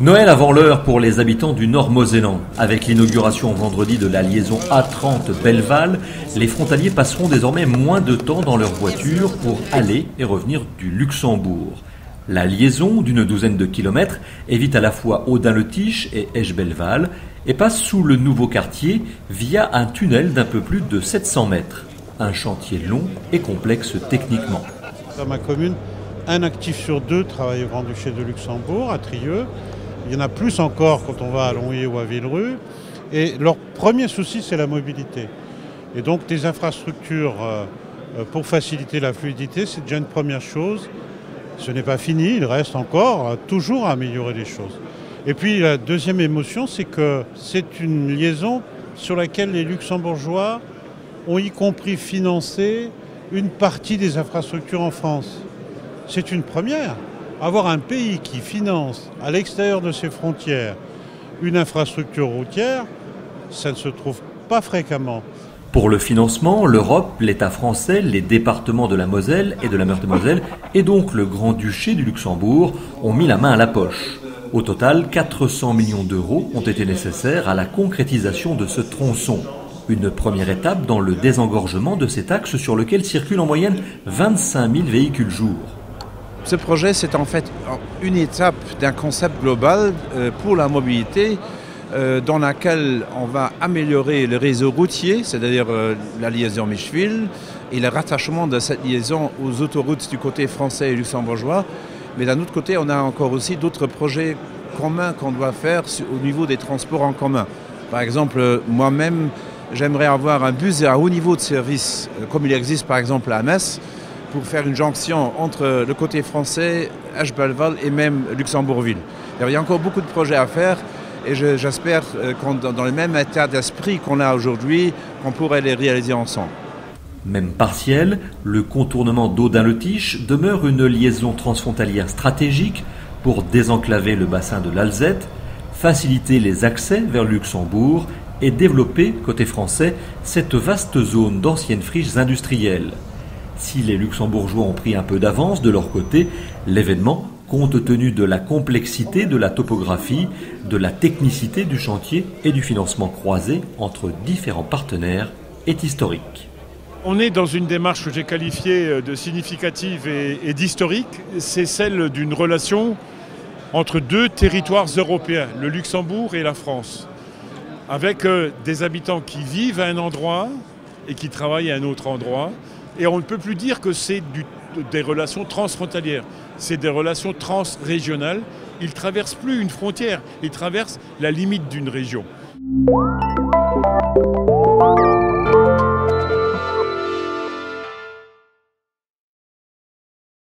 Noël avant l'heure pour les habitants du Nord-Mosellan. Avec l'inauguration vendredi de la liaison A30 Belleval, les frontaliers passeront désormais moins de temps dans leur voiture pour aller et revenir du Luxembourg. La liaison, d'une douzaine de kilomètres, évite à la fois Audun-le-Tiche et Esch-Belleval et passe sous le nouveau quartier via un tunnel d'un peu plus de 700 mètres. Un chantier long et complexe techniquement. Dans ma commune, un actif sur deux travaille au Grand-Duché de Luxembourg, à Trieux. Il y en a plus encore quand on va à Longwy ou à Villerue. Et leur premier souci, c'est la mobilité. Et donc des infrastructures pour faciliter la fluidité, c'est déjà une première chose. Ce n'est pas fini, il reste encore toujours à améliorer les choses. Et puis la deuxième émotion, c'est que c'est une liaison sur laquelle les Luxembourgeois ont y compris financé une partie des infrastructures en France. C'est une première. Avoir un pays qui finance à l'extérieur de ses frontières une infrastructure routière, ça ne se trouve pas fréquemment. Pour le financement, l'Europe, l'État français, les départements de la Moselle et de la Meurthe-et-Moselle et donc le Grand-Duché du Luxembourg ont mis la main à la poche. Au total, 400 millions d'euros ont été nécessaires à la concrétisation de ce tronçon. Une première étape dans le désengorgement de cet axe sur lequel circulent en moyenne 25 000 véhicules jour. Ce projet, c'est en fait une étape d'un concept global pour la mobilité dans laquelle on va améliorer le réseau routier, c'est-à-dire la liaison Micheville et le rattachement de cette liaison aux autoroutes du côté français et luxembourgeois. Mais d'un autre côté, on a encore aussi d'autres projets communs qu'on doit faire au niveau des transports en commun. Par exemple, moi-même, j'aimerais avoir un bus à haut niveau de service, comme il existe par exemple à Metz, pour faire une jonction entre le côté français, Esch-Belleval et même Luxembourgville. Il y a encore beaucoup de projets à faire et j'espère qu'on dans le même état d'esprit qu'on a aujourd'hui, qu'on pourrait les réaliser ensemble. Même partiel, le contournement d'Audun-le-Tiche demeure une liaison transfrontalière stratégique pour désenclaver le bassin de l'Alzette, faciliter les accès vers le Luxembourg et développer, côté français, cette vaste zone d'anciennes friches industrielles. Si les Luxembourgeois ont pris un peu d'avance de leur côté, l'événement, compte tenu de la complexité de la topographie, de la technicité du chantier et du financement croisé entre différents partenaires, est historique. On est dans une démarche que j'ai qualifiée de significative et d'historique. C'est celle d'une relation entre deux territoires européens, le Luxembourg et la France, avec des habitants qui vivent à un endroit et qui travaillent à un autre endroit. Et on ne peut plus dire que c'est des relations transfrontalières, c'est des relations transrégionales. Ils ne traversent plus une frontière, ils traversent la limite d'une région.